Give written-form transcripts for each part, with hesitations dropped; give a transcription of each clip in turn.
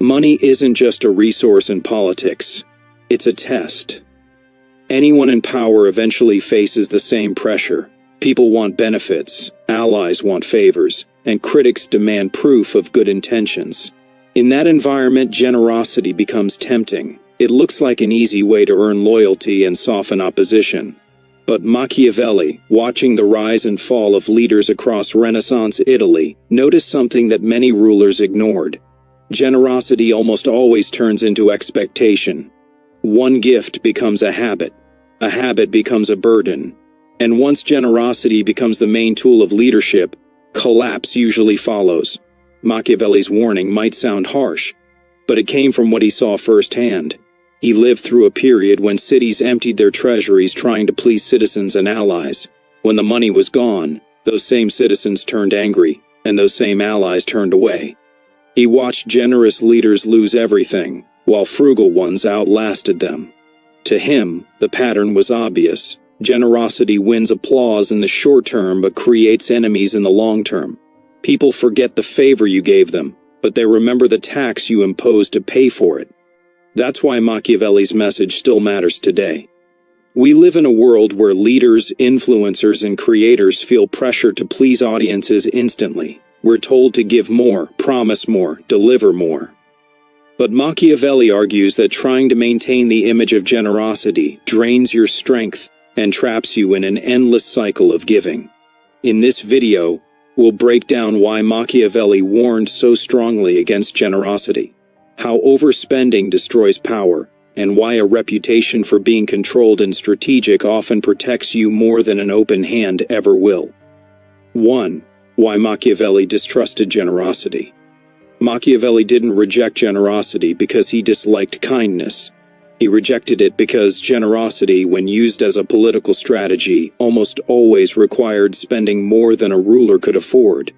Money isn't just a resource in politics. It's a test. Anyone in power eventually faces the same pressure. People want benefits, allies want favors, and critics demand proof of good intentions. In that environment, generosity becomes tempting. It looks like an easy way to earn loyalty and soften opposition. But Machiavelli, watching the rise and fall of leaders across Renaissance Italy, noticed something that many rulers ignored. Generosity almost always turns into expectation. One gift becomes a habit becomes a burden, and once generosity becomes the main tool of leadership, collapse usually follows. Machiavelli's warning might sound harsh, but it came from what he saw firsthand. He lived through a period when cities emptied their treasuries trying to please citizens and allies. When the money was gone, those same citizens turned angry, and those same allies turned away. He watched generous leaders lose everything, while frugal ones outlasted them. To him, the pattern was obvious. Generosity wins applause in the short term but creates enemies in the long term. People forget the favor you gave them, but they remember the tax you imposed to pay for it. That's why Machiavelli's message still matters today. We live in a world where leaders, influencers, and creators feel pressure to please audiences instantly. We're told to give more, promise more, deliver more. But Machiavelli argues that trying to maintain the image of generosity drains your strength and traps you in an endless cycle of giving. In this video, we'll break down why Machiavelli warned so strongly against generosity, how overspending destroys power, and why a reputation for being controlled and strategic often protects you more than an open hand ever will. 1. Why Machiavelli distrusted generosity. Machiavelli didn't reject generosity because he disliked kindness. He rejected it because generosity, when used as a political strategy, almost always required spending more than a ruler could afford.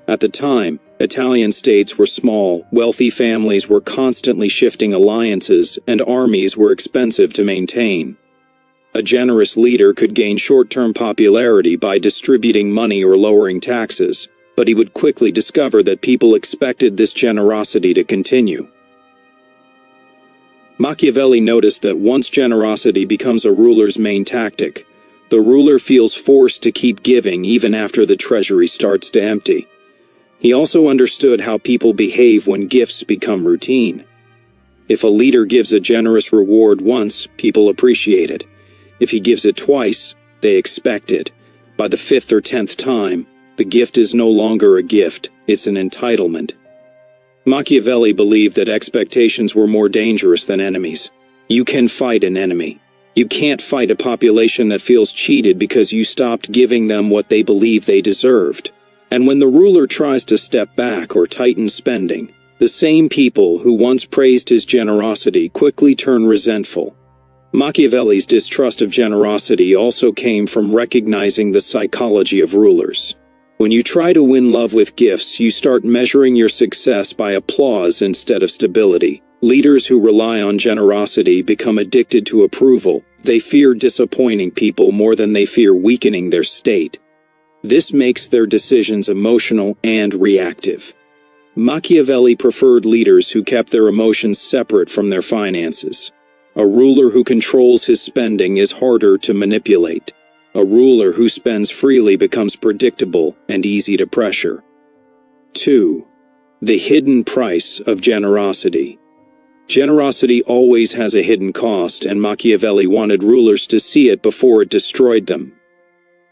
At the time, Italian states were small, wealthy families were constantly shifting alliances, and armies were expensive to maintain. A generous leader could gain short-term popularity by distributing money or lowering taxes, but he would quickly discover that people expected this generosity to continue. Machiavelli noticed that once generosity becomes a ruler's main tactic, the ruler feels forced to keep giving even after the treasury starts to empty. He also understood how people behave when gifts become routine. If a leader gives a generous reward once, people appreciate it. If he gives it twice, they expect it. By the 5th or 10th time, the gift is no longer a gift, it's an entitlement. Machiavelli believed that expectations were more dangerous than enemies. You can fight an enemy. You can't fight a population that feels cheated because you stopped giving them what they believe they deserved. And when the ruler tries to step back or tighten spending, the same people who once praised his generosity quickly turn resentful. Machiavelli's distrust of generosity also came from recognizing the psychology of rulers. When you try to win love with gifts, you start measuring your success by applause instead of stability. Leaders who rely on generosity become addicted to approval. They fear disappointing people more than they fear weakening their state. This makes their decisions emotional and reactive. Machiavelli preferred leaders who kept their emotions separate from their finances. A ruler who controls his spending is harder to manipulate. A ruler who spends freely becomes predictable and easy to pressure. 2. The hidden price of generosity. Generosity always has a hidden cost, and Machiavelli wanted rulers to see it before it destroyed them.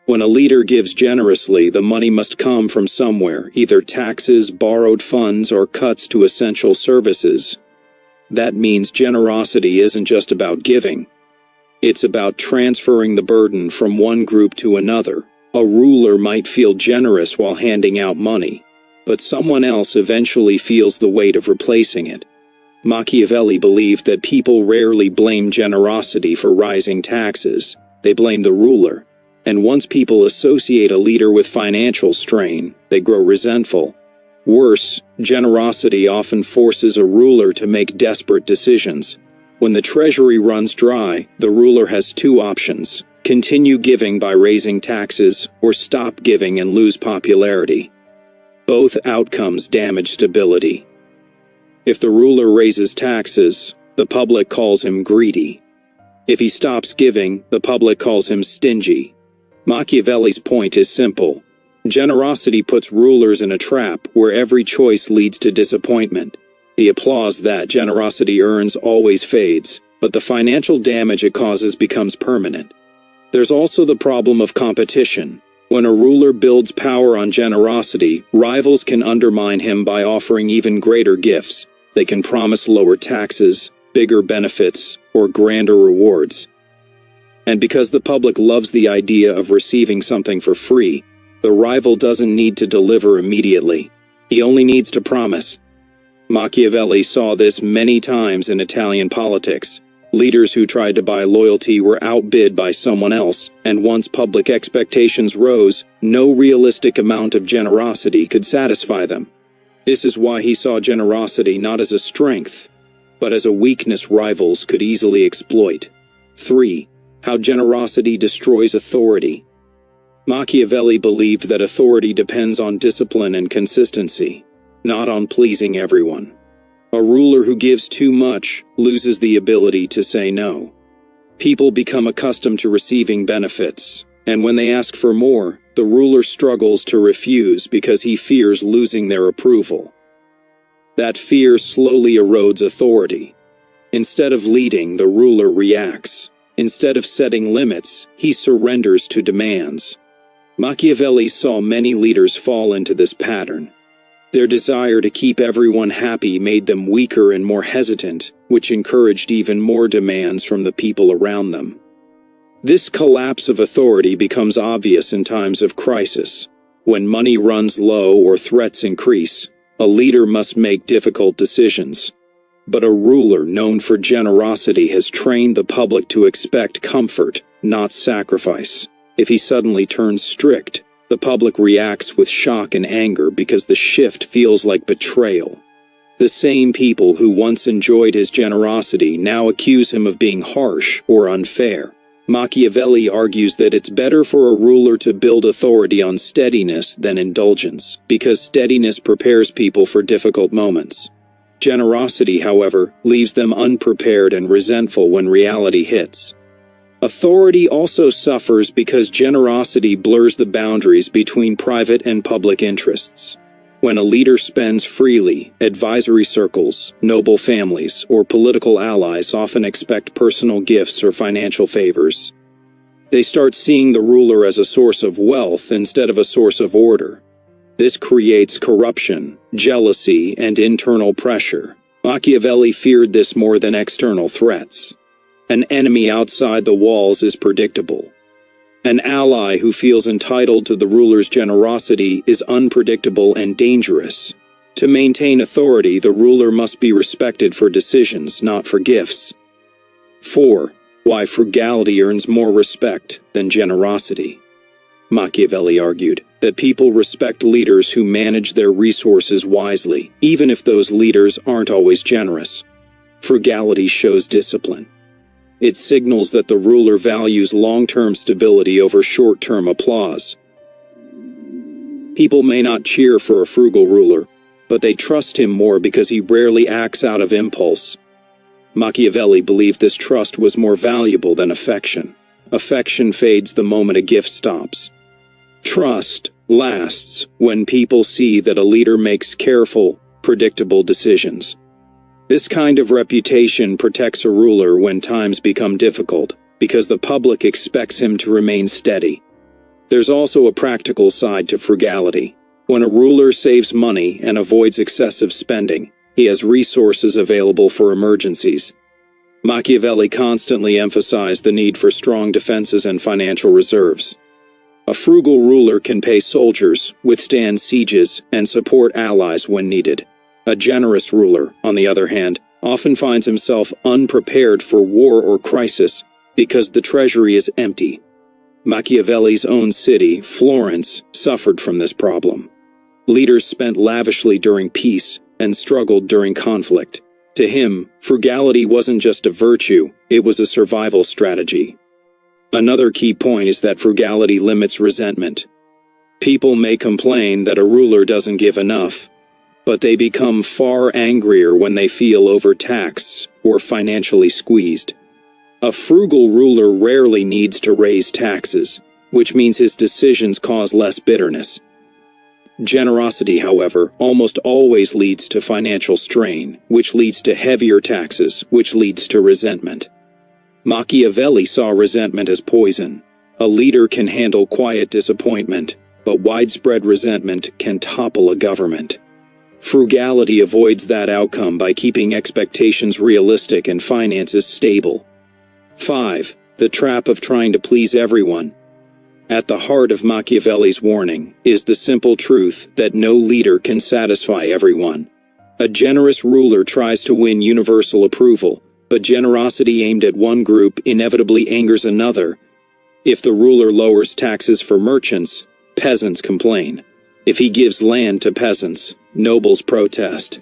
When a leader gives generously, the money must come from somewhere, either taxes, borrowed funds, or cuts to essential services. That means generosity isn't just about giving. It's about transferring the burden from one group to another. A ruler might feel generous while handing out money, but someone else eventually feels the weight of replacing it. Machiavelli believed that people rarely blame generosity for rising taxes. They blame the ruler. And once people associate a leader with financial strain, they grow resentful. Worse, generosity often forces a ruler to make desperate decisions. When the treasury runs dry, the ruler has two options: continue giving by raising taxes, or stop giving and lose popularity. Both outcomes damage stability. If the ruler raises taxes, the public calls him greedy. If he stops giving, the public calls him stingy. Machiavelli's point is simple. Generosity puts rulers in a trap where every choice leads to disappointment. The applause that generosity earns always fades, but the financial damage it causes becomes permanent. There's also the problem of competition. When a ruler builds power on generosity, rivals can undermine him by offering even greater gifts. They can promise lower taxes, bigger benefits, or grander rewards. And because the public loves the idea of receiving something for free, the rival doesn't need to deliver immediately. He only needs to promise. Machiavelli saw this many times in Italian politics. Leaders who tried to buy loyalty were outbid by someone else, and once public expectations rose, no realistic amount of generosity could satisfy them. This is why he saw generosity not as a strength, but as a weakness rivals could easily exploit. 3. How generosity destroys authority. Machiavelli believed that authority depends on discipline and consistency, not on pleasing everyone. A ruler who gives too much loses the ability to say no. People become accustomed to receiving benefits, and when they ask for more, the ruler struggles to refuse because he fears losing their approval. That fear slowly erodes authority. Instead of leading, the ruler reacts. Instead of setting limits, he surrenders to demands. Machiavelli saw many leaders fall into this pattern. Their desire to keep everyone happy made them weaker and more hesitant, which encouraged even more demands from the people around them. This collapse of authority becomes obvious in times of crisis. When money runs low or threats increase, a leader must make difficult decisions. But a ruler known for generosity has trained the public to expect comfort, not sacrifice. If he suddenly turns strict, the public reacts with shock and anger because the shift feels like betrayal. The same people who once enjoyed his generosity now accuse him of being harsh or unfair. Machiavelli argues that it's better for a ruler to build authority on steadiness than indulgence, because steadiness prepares people for difficult moments. Generosity, however, leaves them unprepared and resentful when reality hits. Authority also suffers because generosity blurs the boundaries between private and public interests. When a leader spends freely, advisory circles, noble families, or political allies often expect personal gifts or financial favors. They start seeing the ruler as a source of wealth instead of a source of order. This creates corruption, jealousy, and internal pressure. Machiavelli feared this more than external threats. An enemy outside the walls is predictable. An ally who feels entitled to the ruler's generosity is unpredictable and dangerous. To maintain authority, the ruler must be respected for decisions, not for gifts. 4. Why frugality earns more respect than generosity. Machiavelli argued that people respect leaders who manage their resources wisely, even if those leaders aren't always generous. Frugality shows discipline. It signals that the ruler values long-term stability over short-term applause. People may not cheer for a frugal ruler, but they trust him more because he rarely acts out of impulse. Machiavelli believed this trust was more valuable than affection. Affection fades the moment a gift stops. Trust lasts when people see that a leader makes careful, predictable decisions. This kind of reputation protects a ruler when times become difficult, because the public expects him to remain steady. There's also a practical side to frugality. When a ruler saves money and avoids excessive spending, he has resources available for emergencies. Machiavelli constantly emphasized the need for strong defenses and financial reserves. A frugal ruler can pay soldiers, withstand sieges, and support allies when needed. A generous ruler, on the other hand, often finds himself unprepared for war or crisis because the treasury is empty. Machiavelli's own city, Florence, suffered from this problem. Leaders spent lavishly during peace and struggled during conflict. To him, frugality wasn't just a virtue, it was a survival strategy. Another key point is that frugality limits resentment. People may complain that a ruler doesn't give enough, but they become far angrier when they feel overtaxed or financially squeezed. A frugal ruler rarely needs to raise taxes, which means his decisions cause less bitterness. Generosity, however, almost always leads to financial strain, which leads to heavier taxes, which leads to resentment. Machiavelli saw resentment as poison. A leader can handle quiet disappointment, but widespread resentment can topple a government. Frugality avoids that outcome by keeping expectations realistic and finances stable. 5. The trap of trying to please everyone. At the heart of Machiavelli's warning is the simple truth that no leader can satisfy everyone. A generous ruler tries to win universal approval, but generosity aimed at one group inevitably angers another. If the ruler lowers taxes for merchants, peasants complain. If he gives land to peasants, nobles protest.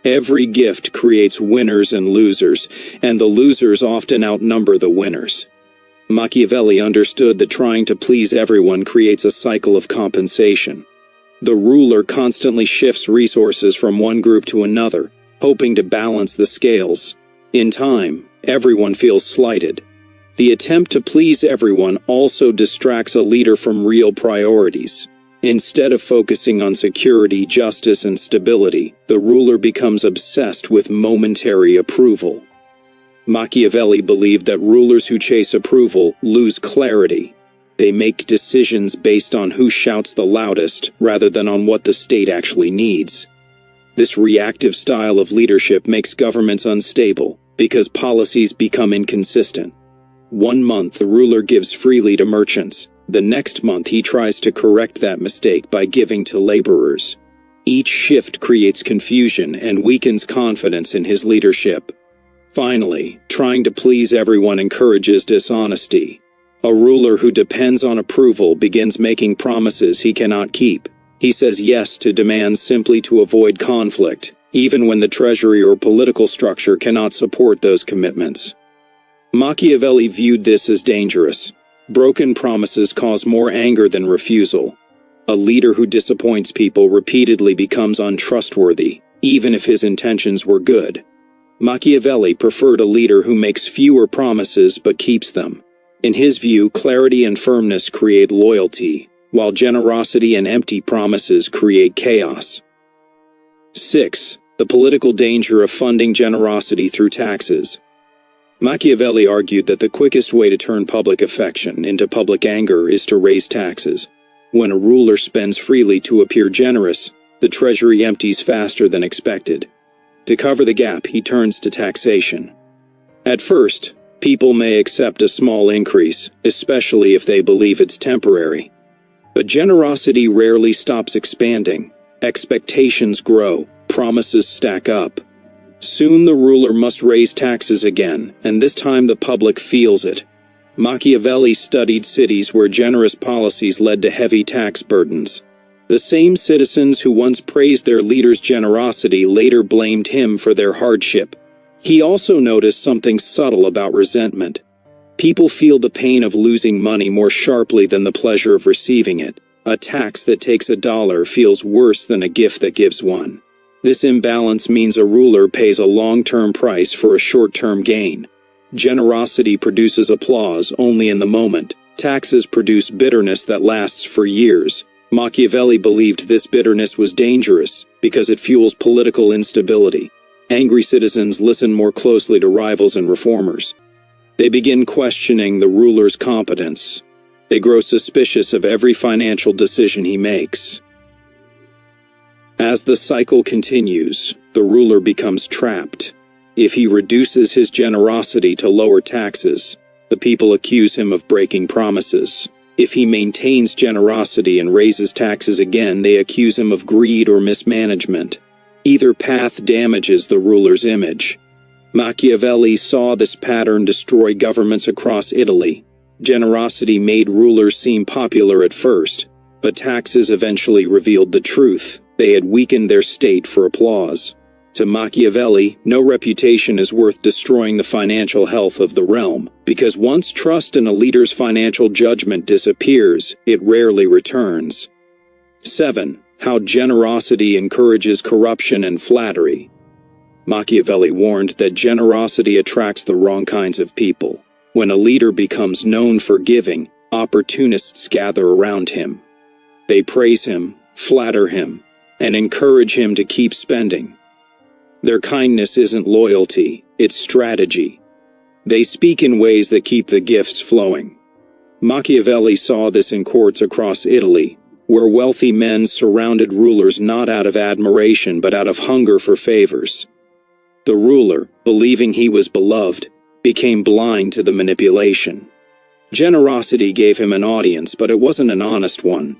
Every gift creates winners and losers, and the losers often outnumber the winners. Machiavelli understood that trying to please everyone creates a cycle of compensation. The ruler constantly shifts resources from one group to another, hoping to balance the scales. In time, everyone feels slighted. The attempt to please everyone also distracts a leader from real priorities. Instead of focusing on security, justice, and stability, the ruler becomes obsessed with momentary approval. Machiavelli believed that rulers who chase approval lose clarity. They make decisions based on who shouts the loudest rather than on what the state actually needs. This reactive style of leadership makes governments unstable because policies become inconsistent. One month the ruler gives freely to merchants. The next month he tries to correct that mistake by giving to laborers. Each shift creates confusion and weakens confidence in his leadership. Finally, trying to please everyone encourages dishonesty. A ruler who depends on approval begins making promises he cannot keep. He says yes to demands simply to avoid conflict, even when the treasury or political structure cannot support those commitments. Machiavelli viewed this as dangerous. Broken promises cause more anger than refusal. A leader who disappoints people repeatedly becomes untrustworthy, even if his intentions were good. Machiavelli preferred a leader who makes fewer promises but keeps them. In his view, clarity and firmness create loyalty, while generosity and empty promises create chaos. 6. The political danger of funding generosity through taxes. Machiavelli argued that the quickest way to turn public affection into public anger is to raise taxes. When a ruler spends freely to appear generous, the treasury empties faster than expected. To cover the gap, he turns to taxation. At first, people may accept a small increase, especially if they believe it's temporary. But generosity rarely stops expanding. Expectations grow, promises stack up. Soon the ruler must raise taxes again, and this time the public feels it. Machiavelli studied cities where generous policies led to heavy tax burdens. The same citizens who once praised their leader's generosity later blamed him for their hardship. He also noticed something subtle about resentment. People feel the pain of losing money more sharply than the pleasure of receiving it. A tax that takes $1 feels worse than a gift that gives one. This imbalance means a ruler pays a long-term price for a short-term gain. Generosity produces applause only in the moment. Taxes produce bitterness that lasts for years. Machiavelli believed this bitterness was dangerous because it fuels political instability. Angry citizens listen more closely to rivals and reformers. They begin questioning the ruler's competence. They grow suspicious of every financial decision he makes. As the cycle continues, the ruler becomes trapped. If he reduces his generosity to lower taxes, the people accuse him of breaking promises. If he maintains generosity and raises taxes again, they accuse him of greed or mismanagement. Either path damages the ruler's image. Machiavelli saw this pattern destroy governments across Italy. Generosity made rulers seem popular at first, but taxes eventually revealed the truth. They had weakened their state for applause. To Machiavelli, no reputation is worth destroying the financial health of the realm, because once trust in a leader's financial judgment disappears, it rarely returns. 7. How generosity encourages corruption and flattery. Machiavelli warned that generosity attracts the wrong kinds of people. When a leader becomes known for giving, opportunists gather around him. They praise him, flatter him, and encourage him to keep spending. Their kindness isn't loyalty, it's strategy. They speak in ways that keep the gifts flowing. Machiavelli saw this in courts across Italy, where wealthy men surrounded rulers not out of admiration but out of hunger for favors. The ruler, believing he was beloved, became blind to the manipulation. Generosity gave him an audience, but it wasn't an honest one.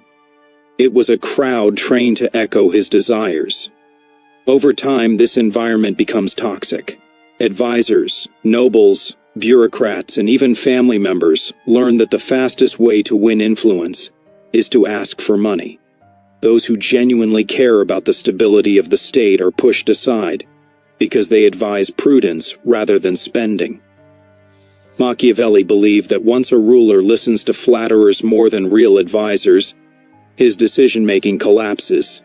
It was a crowd trained to echo his desires. Over time, this environment becomes toxic. Advisors, nobles, bureaucrats, and even family members learn that the fastest way to win influence is to ask for money. Those who genuinely care about the stability of the state are pushed aside because they advise prudence rather than spending. Machiavelli believed that once a ruler listens to flatterers more than real advisors, his decision-making collapses.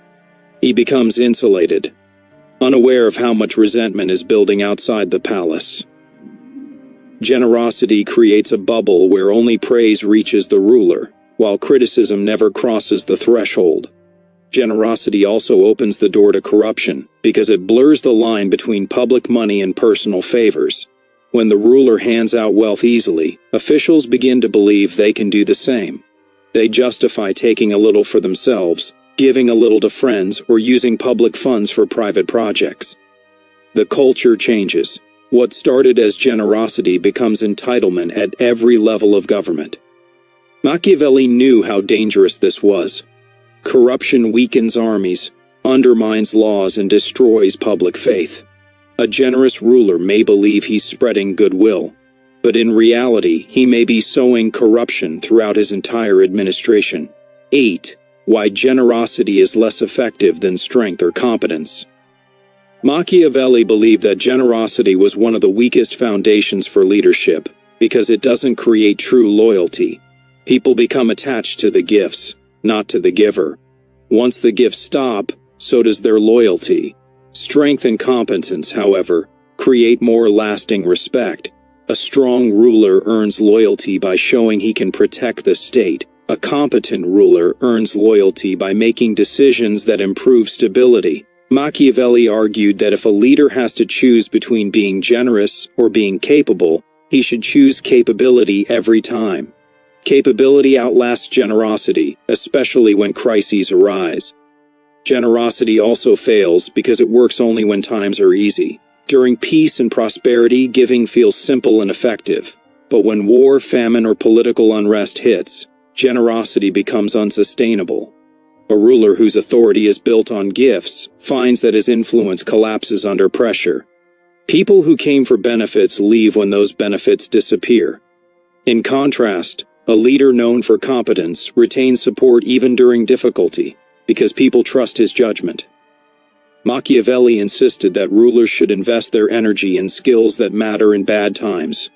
He becomes insulated, unaware of how much resentment is building outside the palace. Generosity creates a bubble where only praise reaches the ruler, while criticism never crosses the threshold. Generosity also opens the door to corruption, because it blurs the line between public money and personal favors. When the ruler hands out wealth easily, officials begin to believe they can do the same. They justify taking a little for themselves, giving a little to friends, or using public funds for private projects. The culture changes. What started as generosity becomes entitlement at every level of government. Machiavelli knew how dangerous this was. Corruption weakens armies, undermines laws, and destroys public faith. A generous ruler may believe he's spreading goodwill, but in reality, he may be sowing corruption throughout his entire administration. 8. Why generosity is less effective than strength or competence. Machiavelli believed that generosity was one of the weakest foundations for leadership, because it doesn't create true loyalty. People become attached to the gifts, not to the giver. Once the gifts stop, so does their loyalty. Strength and competence, however, create more lasting respect. A strong ruler earns loyalty by showing he can protect the state. A competent ruler earns loyalty by making decisions that improve stability. Machiavelli argued that if a leader has to choose between being generous or being capable, he should choose capability every time. Capability outlasts generosity, especially when crises arise. Generosity also fails because it works only when times are easy. During peace and prosperity, giving feels simple and effective. But when war, famine, or political unrest hits, generosity becomes unsustainable. A ruler whose authority is built on gifts finds that his influence collapses under pressure. People who came for benefits leave when those benefits disappear. In contrast, a leader known for competence retains support even during difficulty, because people trust his judgment. Machiavelli insisted that rulers should invest their energy in skills that matter in bad times,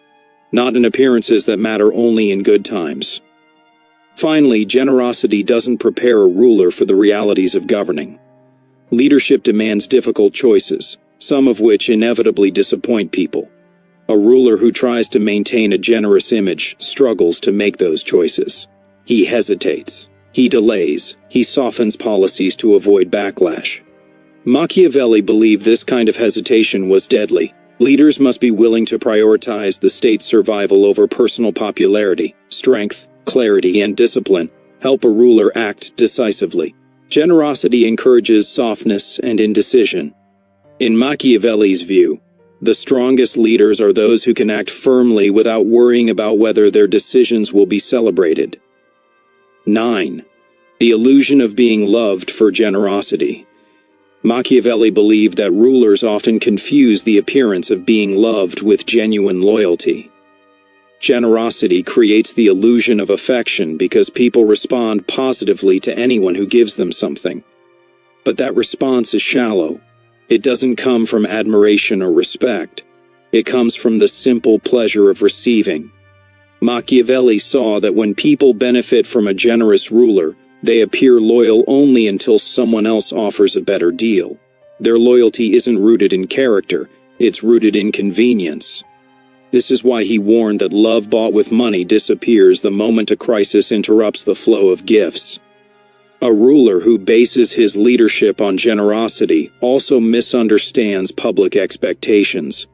not in appearances that matter only in good times. Finally, generosity doesn't prepare a ruler for the realities of governing. Leadership demands difficult choices, some of which inevitably disappoint people. A ruler who tries to maintain a generous image struggles to make those choices. He hesitates. He delays. He softens policies to avoid backlash. Machiavelli believed this kind of hesitation was deadly. Leaders must be willing to prioritize the state's survival over personal popularity. Strength, clarity, and discipline help a ruler act decisively. Generosity encourages softness and indecision. In Machiavelli's view, the strongest leaders are those who can act firmly without worrying about whether their decisions will be celebrated. 9. The illusion of being loved for generosity. Machiavelli believed that rulers often confuse the appearance of being loved with genuine loyalty. Generosity creates the illusion of affection because people respond positively to anyone who gives them something. But that response is shallow. It doesn't come from admiration or respect. It comes from the simple pleasure of receiving. Machiavelli saw that when people benefit from a generous ruler, They appear loyal only until someone else offers a better deal. Their loyalty isn't rooted in character, it's rooted in convenience. This is why he warned that love bought with money disappears the moment a crisis interrupts the flow of gifts. A ruler who bases his leadership on generosity also misunderstands public expectations.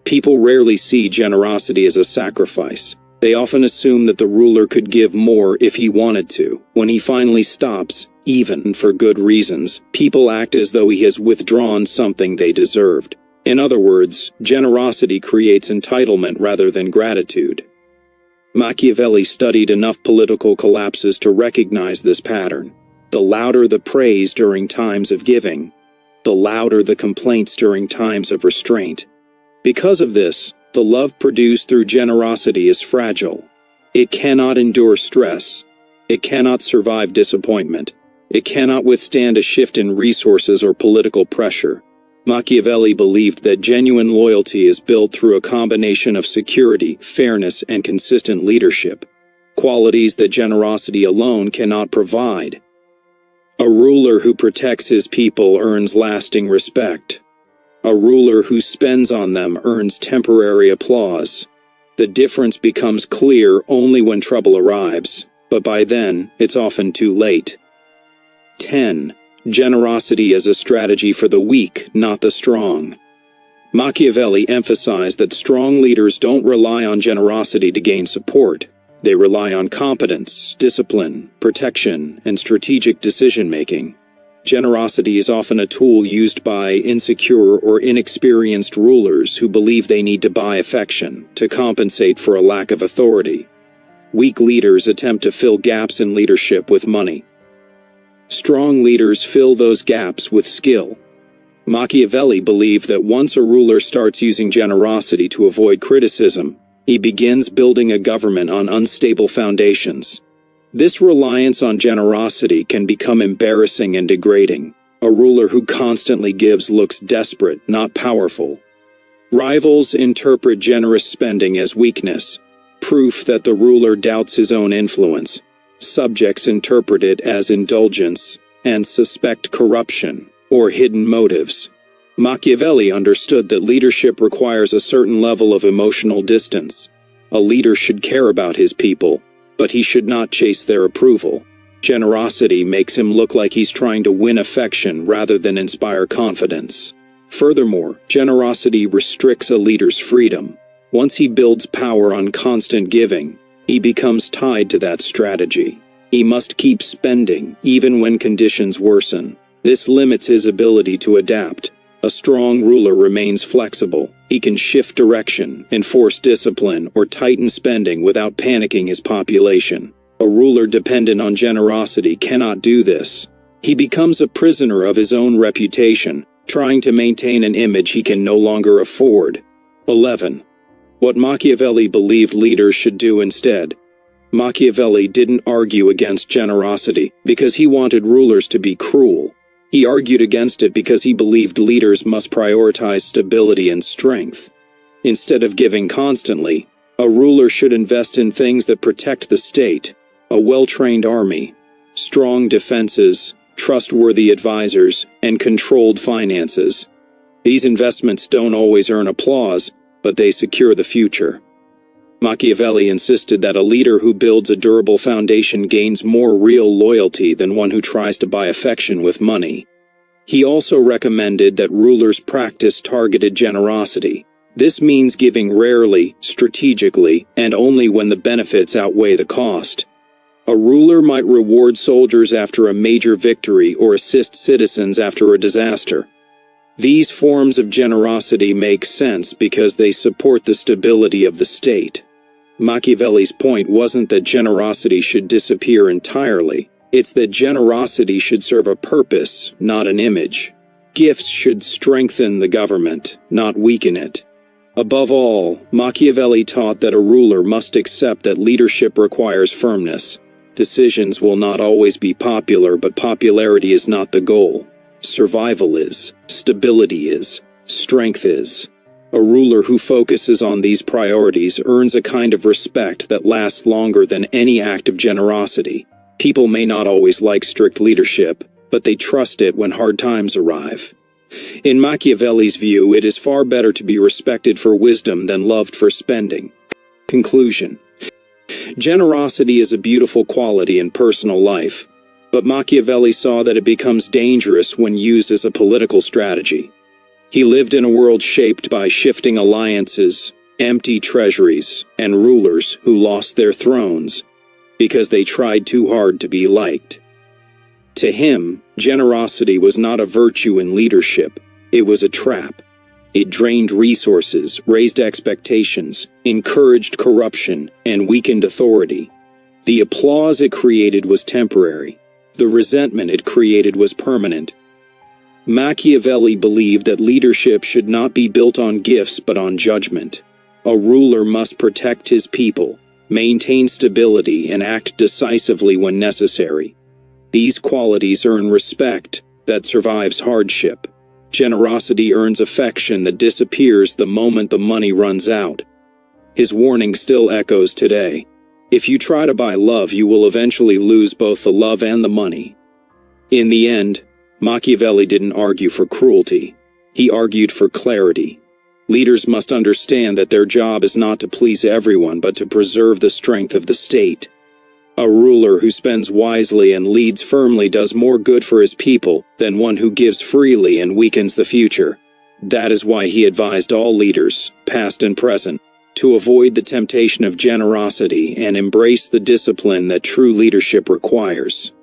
People rarely see generosity as a sacrifice. They often assume that the ruler could give more if he wanted to. When he finally stops, even for good reasons, people act as though he has withdrawn something they deserved. In other words, generosity creates entitlement rather than gratitude. Machiavelli studied enough political collapses to recognize this pattern. The louder the praise during times of giving, the louder the complaints during times of restraint. Because of this, the love produced through generosity is fragile. It cannot endure stress. It cannot survive disappointment. It cannot withstand a shift in resources or political pressure. Machiavelli believed that genuine loyalty is built through a combination of security, fairness, and consistent leadership, qualities that generosity alone cannot provide. A ruler who protects his people earns lasting respect. A ruler who spends on them earns temporary applause. The difference becomes clear only when trouble arrives, but by then, it's often too late. 10. Generosity as a strategy for the weak, not the strong. Machiavelli emphasized that strong leaders don't rely on generosity to gain support. They rely on competence, discipline, protection, and strategic decision-making. Generosity is often a tool used by insecure or inexperienced rulers who believe they need to buy affection to compensate for a lack of authority. Weak leaders attempt to fill gaps in leadership with money. Strong leaders fill those gaps with skill. Machiavelli believed that once a ruler starts using generosity to avoid criticism, he begins building a government on unstable foundations. This reliance on generosity can become embarrassing and degrading. A ruler who constantly gives looks desperate, not powerful. Rivals interpret generous spending as weakness, proof that the ruler doubts his own influence. Subjects interpret it as indulgence and suspect corruption or hidden motives. Machiavelli understood that leadership requires a certain level of emotional distance. A leader should care about his people, but he should not chase their approval. Generosity makes him look like he's trying to win affection rather than inspire confidence. Furthermore, generosity restricts a leader's freedom. Once he builds power on constant giving, he becomes tied to that strategy. He must keep spending, even when conditions worsen. This limits his ability to adapt. A strong ruler remains flexible. He can shift direction, enforce discipline, or tighten spending without panicking his population. A ruler dependent on generosity cannot do this. He becomes a prisoner of his own reputation, trying to maintain an image he can no longer afford. 11. What Machiavelli believed leaders should do instead. Machiavelli didn't argue against generosity because he wanted rulers to be cruel. He argued against it because he believed leaders must prioritize stability and strength. Instead of giving constantly, a ruler should invest in things that protect the state: a well-trained army, strong defenses, trustworthy advisors, and controlled finances. These investments don't always earn applause, but they secure the future. Machiavelli insisted that a leader who builds a durable foundation gains more real loyalty than one who tries to buy affection with money. He also recommended that rulers practice targeted generosity. This means giving rarely, strategically, and only when the benefits outweigh the cost. A ruler might reward soldiers after a major victory or assist citizens after a disaster. These forms of generosity make sense because they support the stability of the state. Machiavelli's point wasn't that generosity should disappear entirely. It's that generosity should serve a purpose, not an image. Gifts should strengthen the government, not weaken it. Above all, Machiavelli taught that a ruler must accept that leadership requires firmness. Decisions will not always be popular, but popularity is not the goal. Survival is. Stability is. Strength is. A ruler who focuses on these priorities earns a kind of respect that lasts longer than any act of generosity. People may not always like strict leadership, but they trust it when hard times arrive. In Machiavelli's view, it is far better to be respected for wisdom than loved for spending. Conclusion. Generosity is a beautiful quality in personal life, but Machiavelli saw that it becomes dangerous when used as a political strategy. He lived in a world shaped by shifting alliances, empty treasuries, and rulers who lost their thrones because they tried too hard to be liked. To him, generosity was not a virtue in leadership, it was a trap. It drained resources, raised expectations, encouraged corruption, and weakened authority. The applause it created was temporary. The resentment it created was permanent. Machiavelli believed that leadership should not be built on gifts but on judgment. A ruler must protect his people, maintain stability, and act decisively when necessary. These qualities earn respect that survives hardship. Generosity earns affection that disappears the moment the money runs out. His warning still echoes today. If you try to buy love, you will eventually lose both the love and the money. In the end, Machiavelli didn't argue for cruelty. He argued for clarity. Leaders must understand that their job is not to please everyone, but to preserve the strength of the state. A ruler who spends wisely and leads firmly does more good for his people than one who gives freely and weakens the future. That is why he advised all leaders, past and present, to avoid the temptation of generosity and embrace the discipline that true leadership requires.